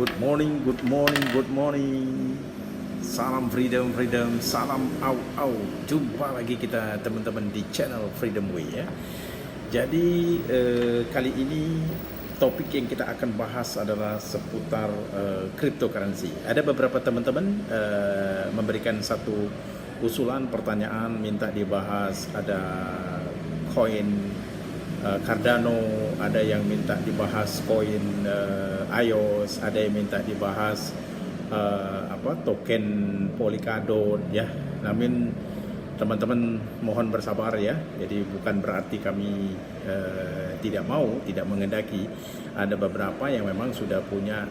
Good morning, good morning, good morning. Salam freedom, freedom, salam au. Jumpa lagi kita teman-teman di channel Freedom Way ya. Jadi kali ini topik yang kita akan bahas adalah seputar cryptocurrency. Ada beberapa teman-teman memberikan satu usulan pertanyaan minta dibahas, ada koin Cardano, ada yang minta dibahas koin iOS, ada yang minta dibahas token Polkadot ya. Namun teman-teman mohon bersabar ya. Jadi bukan berarti kami tidak mengendaki. Ada beberapa yang memang sudah punya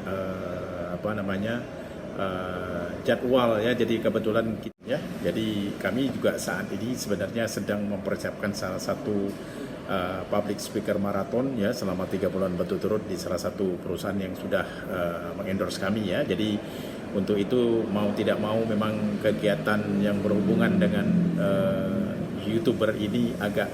jadwal ya. Jadi kebetulan ya. Jadi kami juga saat ini sebenarnya sedang mempersiapkan salah satu public speaker marathon ya selama 3 bulan berturut-turut di salah satu perusahaan yang sudah mengendorse kami ya. Jadi untuk itu mau tidak mau memang kegiatan yang berhubungan dengan YouTuber ini agak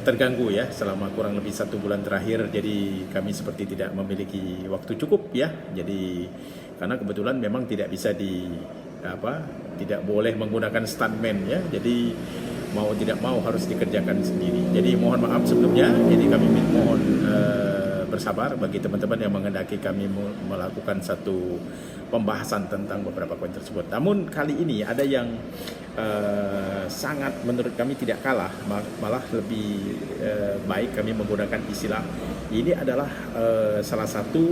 terganggu ya selama kurang lebih 1 bulan terakhir. Jadi kami seperti tidak memiliki waktu cukup ya. Jadi karena kebetulan memang tidak bisa tidak boleh menggunakan stuntman ya. Jadi mau tidak mau harus dikerjakan sendiri. Jadi mohon maaf sebelumnya. Jadi kami mohon bersabar bagi teman-teman yang menghendaki kami melakukan satu pembahasan tentang beberapa koin tersebut. Namun kali ini ada yang sangat menurut kami tidak kalah, malah lebih baik kami menggunakan istilah ini adalah salah satu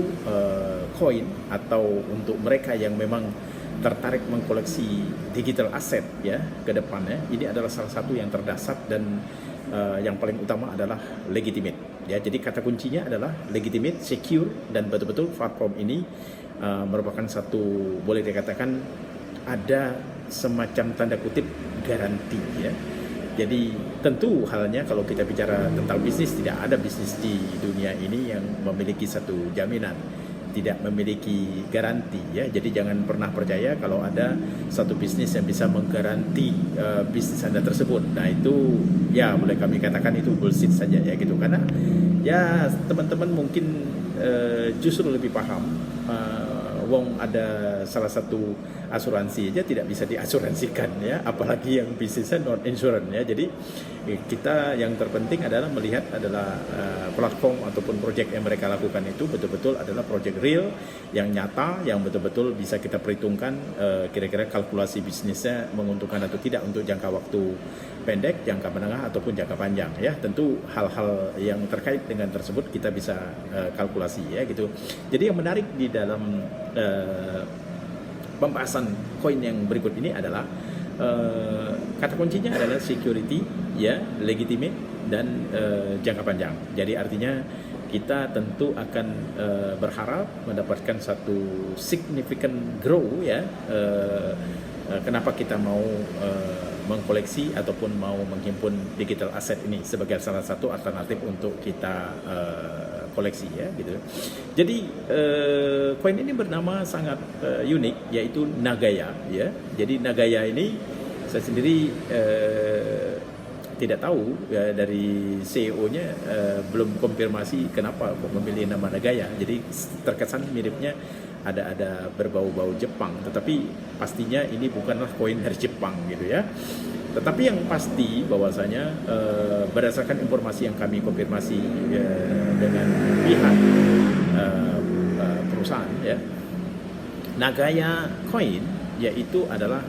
koin atau untuk mereka yang memang tertarik mengkoleksi digital asset ya ke depannya. Ini adalah salah satu yang terdasar dan yang paling utama adalah legitimate ya. Jadi kata kuncinya adalah legitimate, secure, dan betul-betul platform ini merupakan satu, boleh dikatakan ada semacam tanda kutip garansi ya. Jadi tentu halnya kalau kita bicara tentang bisnis, tidak ada bisnis di dunia ini yang memiliki satu jaminan, tidak memiliki garansi ya. Jadi jangan pernah percaya kalau ada satu bisnis yang bisa menggaranti bisnis Anda tersebut. Nah itu ya boleh kami katakan itu bullshit saja ya gitu. Karena ya teman-teman mungkin justru lebih paham. Wong ada salah satu asuransi aja tidak bisa diasuransikan ya, apalagi yang bisnisnya non insurance ya. Jadi kita yang terpenting adalah melihat adalah platform ataupun project yang mereka lakukan itu betul-betul adalah project real yang nyata, yang betul-betul bisa kita perhitungkan kira-kira kalkulasi bisnisnya menguntungkan atau tidak untuk jangka waktu pendek, jangka menengah ataupun jangka panjang ya. Tentu hal-hal yang terkait dengan tersebut kita bisa kalkulasi ya gitu. Jadi yang menarik di dalam pembahasan koin yang berikut ini adalah kata kuncinya adalah security ya, legitimate, dan jangka panjang. Jadi artinya kita tentu akan berharap mendapatkan satu significant grow ya. Kenapa kita mau mengkoleksi ataupun mau menghimpun digital asset ini sebagai salah satu alternatif untuk kita koleksi ya gitu. Jadi koin ini bernama sangat unik, yaitu Nagaya ya. Jadi Nagaya ini saya sendiri tidak tahu ya, dari CEO-nya belum konfirmasi kenapa kok memilih nama Nagaya. Jadi terkesan miripnya ada berbau-bau Jepang, tetapi pastinya ini bukanlah koin dari Jepang gitu ya. Tetapi yang pasti bahwasanya berdasarkan informasi yang kami konfirmasi dengan pihak perusahaan ya, Nagaya Coin yaitu adalah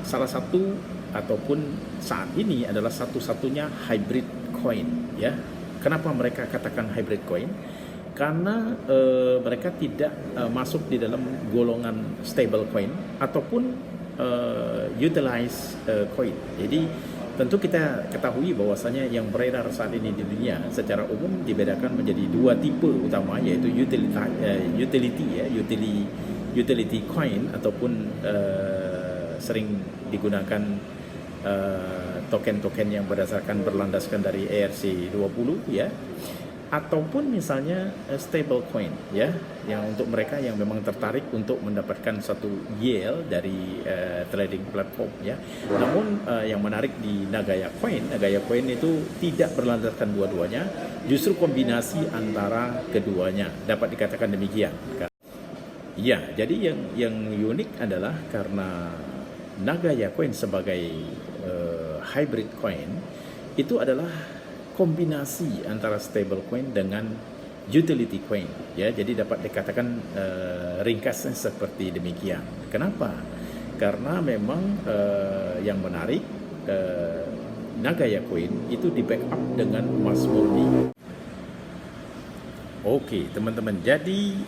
salah satu ataupun saat ini adalah satu-satunya hybrid coin ya. Kenapa mereka katakan hybrid coin? Karena mereka tidak masuk di dalam golongan stable coin ataupun utilize coin. Jadi tentu kita ketahui bahwasanya yang beredar saat ini di dunia secara umum dibedakan menjadi 2 tipe utama, yaitu utility coin ataupun sering digunakan token-token yang berlandaskan dari ERC20 ya. ataupun misalnya stable coin ya, yang untuk mereka yang memang tertarik untuk mendapatkan satu yield dari trading platform ya. Namun yang menarik di Nagaya Coin itu tidak berlandaskan dua-duanya, justru kombinasi antara keduanya, dapat dikatakan demikian. Ya, jadi yang unik adalah karena Nagaya Coin sebagai hybrid coin itu adalah kombinasi antara stable coin dengan utility coin ya, jadi dapat dikatakan ringkasnya seperti demikian. Kenapa? Karena memang yang menarik Nagaya Coin itu di backup dengan emas murni. Oke, teman-teman. Jadi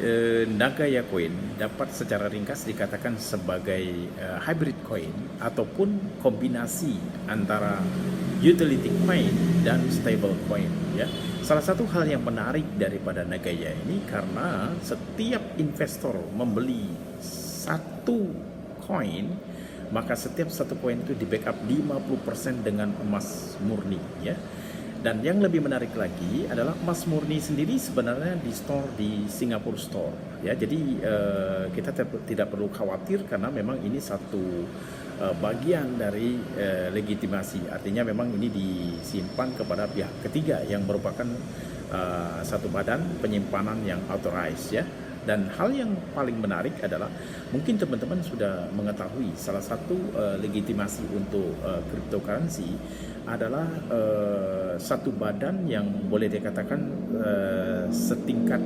Nagaya Coin dapat secara ringkas dikatakan sebagai hybrid coin ataupun kombinasi antara utility coin dan stable coin ya. Salah satu hal yang menarik daripada Nagaya ini karena setiap investor membeli satu koin, maka setiap satu koin itu di backup 50% dengan emas murni ya. Dan yang lebih menarik lagi adalah emas murni sendiri sebenarnya di store di Singapore Store ya. Jadi kita tidak perlu khawatir karena memang ini satu bagian dari legitimasi. Artinya memang ini disimpan kepada pihak ketiga yang merupakan satu badan penyimpanan yang authorized ya. Dan hal yang paling menarik adalah mungkin teman-teman sudah mengetahui salah satu legitimasi untuk cryptocurrency adalah satu badan yang boleh dikatakan setingkat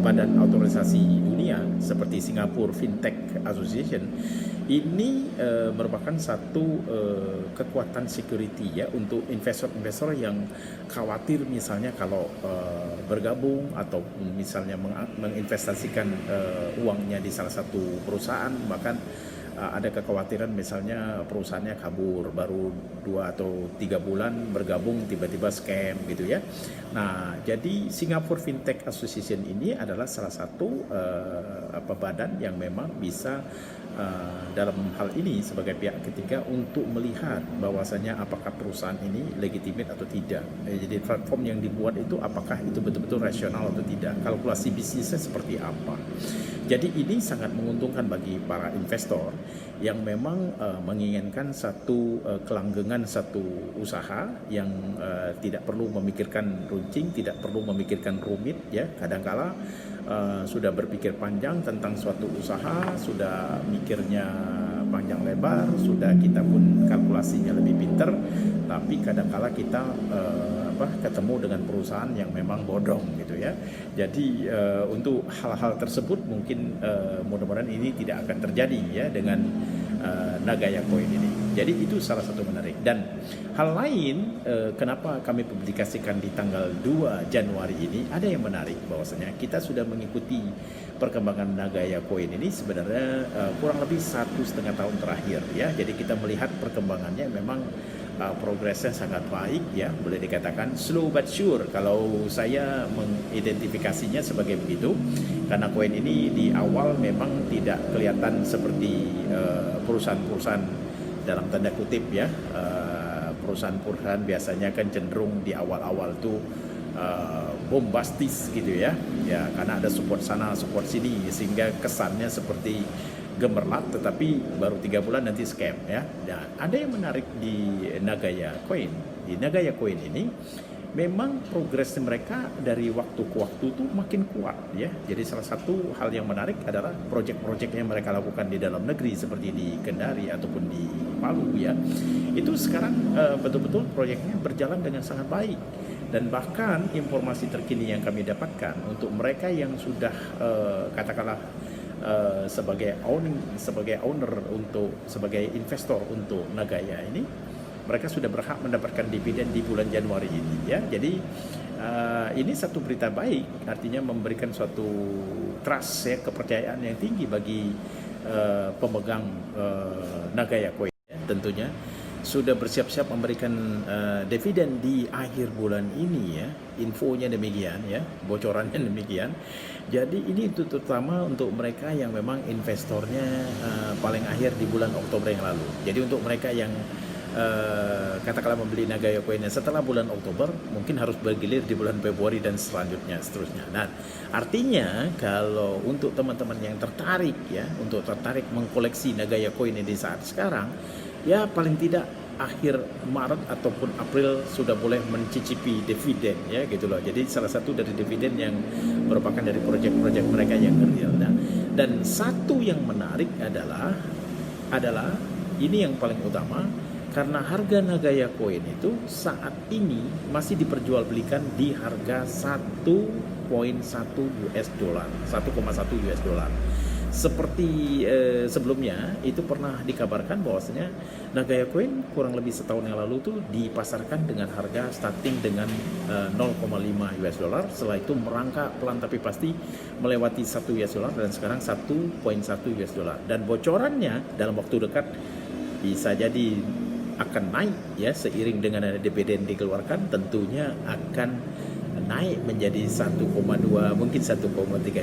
badan otorisasi dunia seperti Singapore Fintech Association. Ini merupakan satu kekuatan security ya untuk investor-investor yang khawatir misalnya kalau bergabung atau misalnya menginvestasikan uangnya di salah satu perusahaan, bahkan ada kekhawatiran misalnya perusahaannya kabur baru 2 atau 3 bulan bergabung tiba-tiba scam gitu ya. Nah, jadi Singapore Fintech Association ini adalah salah satu badan yang memang bisa dalam hal ini sebagai pihak ketiga untuk melihat bahwasanya apakah perusahaan ini legitimate atau tidak. Jadi platform yang dibuat itu apakah itu betul-betul rasional atau tidak, kalkulasi bisnisnya seperti apa. Jadi ini sangat menguntungkan bagi para investor yang memang menginginkan satu kelanggengan satu usaha yang tidak perlu memikirkan runcing, tidak perlu memikirkan rumit ya. Kadangkala sudah berpikir panjang tentang suatu usaha, sudah mikirnya panjang lebar, sudah kita pun kalkulasinya lebih pintar, tapi kadangkala kita ketemu dengan perusahaan yang memang bodong gitu ya. Jadi untuk hal-hal tersebut mungkin mudah-mudahan ini tidak akan terjadi ya dengan Nagaya Coin ini. Jadi itu salah satu menarik. Dan hal lain kenapa kami publikasikan di tanggal 2 Januari ini, ada yang menarik bahwasanya kita sudah mengikuti perkembangan Nagaya Coin ini sebenarnya kurang lebih 1,5 tahun terakhir ya. Jadi kita melihat perkembangannya memang progresnya sangat baik ya, boleh dikatakan slow but sure kalau saya mengidentifikasinya sebagai begitu, karena koin ini di awal memang tidak kelihatan seperti perusahaan-perusahaan dalam tanda kutip ya. Perusahaan-perusahaan biasanya kan cenderung di awal-awal tuh bombastis gitu ya, karena ada support sana support sini sehingga kesannya seperti gemerlap, tetapi baru 3 bulan nanti scam ya. Nah, ada yang menarik di Nagaya Coin. Di Nagaya Coin ini memang progresnya mereka dari waktu ke waktu itu makin kuat ya. Jadi salah satu hal yang menarik adalah proyek-proyek yang mereka lakukan di dalam negeri seperti di Kendari ataupun di Palu ya. Itu sekarang betul-betul proyeknya berjalan dengan sangat baik. Dan bahkan informasi terkini yang kami dapatkan untuk mereka yang sudah katakanlah sebagai owner untuk sebagai investor untuk Nagaya ini, mereka sudah berhak mendapatkan dividen di bulan Januari ini ya. Jadi ini satu berita baik, artinya memberikan suatu trust ya, kepercayaan yang tinggi bagi pemegang Nagaya Coin ya. Tentunya sudah bersiap-siap memberikan dividen di akhir bulan ini ya. Infonya demikian ya, bocorannya demikian. Jadi ini itu terutama untuk mereka yang memang investornya paling akhir di bulan Oktober yang lalu. Jadi untuk mereka yang katakanlah membeli Nagaya Coin setelah bulan Oktober, mungkin harus bergilir di bulan Februari dan seterusnya. Nah, artinya kalau untuk teman-teman yang tertarik ya, untuk tertarik mengkoleksi Nagaya Coin di saat sekarang, ya paling tidak akhir Maret ataupun April sudah boleh mencicipi dividen ya gitu loh. Jadi salah satu dari dividen yang merupakan dari proyek-proyek mereka yang real. Nah, dan satu yang menarik adalah ini yang paling utama, karena harga Nagaya Coin itu saat ini masih diperjualbelikan di harga 1,1 US dollar, 1,1 US dollar. Seperti sebelumnya itu pernah dikabarkan bahwasanya Nagaya Coin kurang lebih setahun yang lalu tuh dipasarkan dengan harga starting dengan 0,5 US dollar, setelah itu merangkak pelan tapi pasti melewati 1 US dollar dan sekarang 1,1 US dollar. Dan bocorannya dalam waktu dekat bisa jadi akan naik ya, seiring dengan ada dividen dikeluarkan, tentunya akan naik menjadi 1,2 mungkin 1,3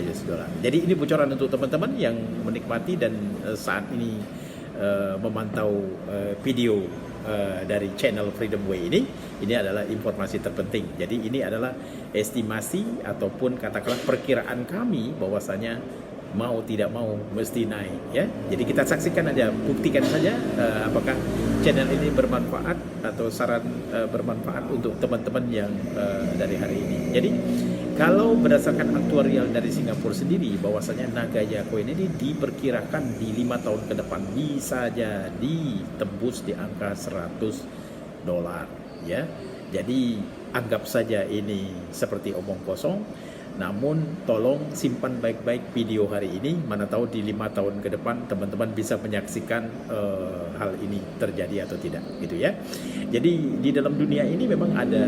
US dollar. Jadi ini bocoran untuk teman-teman yang menikmati dan saat ini memantau video dari channel Freedom Way ini adalah informasi terpenting. Jadi ini adalah estimasi ataupun katakanlah perkiraan kami bahwasanya mau tidak mau mesti naik ya. Jadi kita saksikan aja, buktikan saja apakah channel ini bermanfaat atau saran bermanfaat untuk teman-teman yang dari hari ini. Jadi kalau berdasarkan aktuarial dari Singapura sendiri bahwasanya Nagaya Coin ini diperkirakan di 5 tahun ke depan bisa jadi tembus di angka 100 dolar ya. Jadi anggap saja ini seperti omong kosong. Namun tolong simpan baik-baik video hari ini, mana tahu di 5 tahun ke depan teman-teman bisa menyaksikan hal ini terjadi atau tidak gitu ya. Jadi di dalam dunia ini memang ada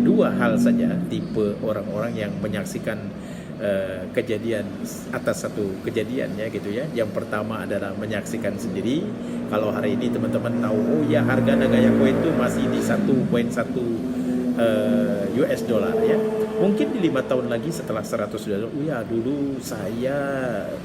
dua hal saja tipe orang-orang yang menyaksikan kejadian atas satu kejadian ya gitu ya. Yang pertama adalah menyaksikan sendiri. Kalau hari ini teman-teman tahu oh ya harga Nagaya Coin itu masih di 1,1 US dollar ya. Mungkin di 5 tahun lagi setelah 100 dolar, ya dulu saya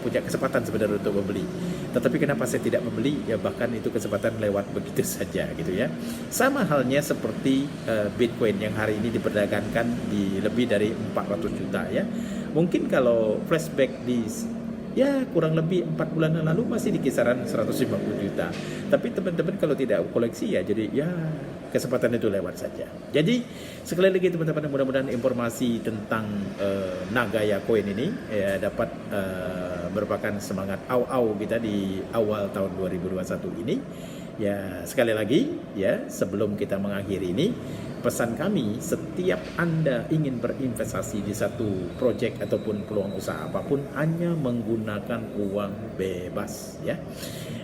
punya kesempatan sebenarnya untuk membeli. Tetapi kenapa saya tidak membeli? Ya bahkan itu kesempatan lewat begitu saja gitu ya. Sama halnya seperti Bitcoin yang hari ini diperdagangkan di lebih dari 400 juta ya. Mungkin kalau flashback di ya kurang lebih 4 bulan yang lalu masih di kisaran 150 juta. Tapi teman-teman kalau tidak koleksi ya jadi ya kesempatan itu lewat saja. Jadi sekali lagi teman-teman, mudah-mudahan informasi tentang Nagaya Coin ini ya, dapat merupakan semangat au-au kita di awal tahun 2021 ini. Ya sekali lagi ya, sebelum kita mengakhiri ini, pesan kami, setiap Anda ingin berinvestasi di satu proyek ataupun peluang usaha apapun, hanya menggunakan uang bebas ya.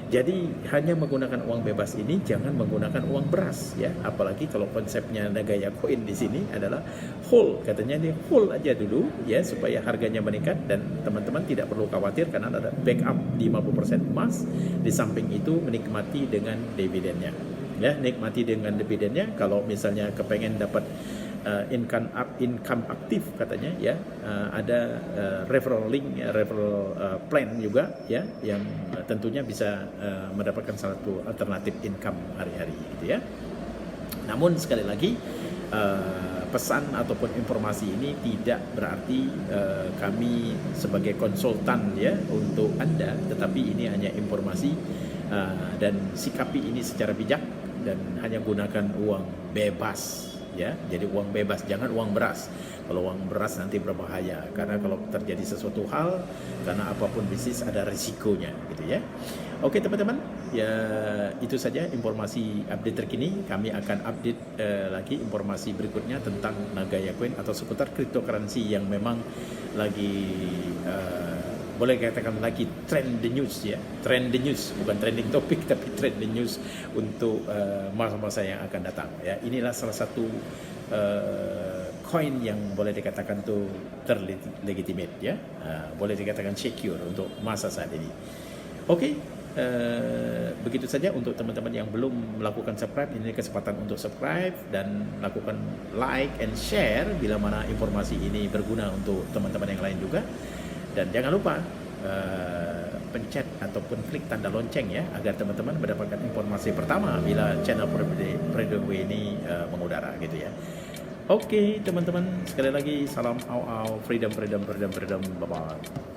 Jadi hanya menggunakan uang bebas ini, jangan menggunakan uang beras ya. Apalagi kalau konsepnya Nagaya Coin di sini adalah hold, katanya dia hold aja dulu ya supaya harganya meningkat dan teman-teman tidak perlu khawatir karena ada backup 50% emas. Di samping itu menikmati dengan dividennya. Ya, nikmati dengan dividennya. Kalau misalnya kepengen dapat income aktif katanya ya, ada referral link, referral plan juga ya, yang tentunya bisa mendapatkan satu alternatif income hari-hari gitu ya. Namun sekali lagi pesan ataupun informasi ini tidak berarti kami sebagai konsultan ya untuk Anda, tetapi ini hanya informasi dan sikapi ini secara bijak dan hanya gunakan uang bebas ya. Jadi uang bebas, jangan uang beras. Kalau uang beras nanti berbahaya karena kalau terjadi sesuatu hal, karena apapun bisnis ada risikonya gitu ya. Oke teman-teman, ya itu saja informasi update terkini. Kami akan update lagi informasi berikutnya tentang Nagaya Coin atau seputar cryptocurrency yang memang lagi boleh katakan lagi trend the news ya, trend the news, bukan trending topik tapi trend the news untuk masa-masa yang akan datang ya. Inilah salah satu coin yang boleh dikatakan tuh terlegitimate ya, boleh dikatakan secure untuk masa saat ini. Oke, begitu saja untuk teman-teman yang belum melakukan subscribe. Ini kesempatan untuk subscribe dan lakukan like and share bila mana informasi ini berguna untuk teman-teman yang lain juga. Dan jangan lupa pencet ataupun klik tanda lonceng ya, agar teman-teman mendapatkan informasi pertama bila channel Freedom Way ini mengudara gitu ya. Oke teman-teman, sekali lagi salam au au, freedom, bye bye.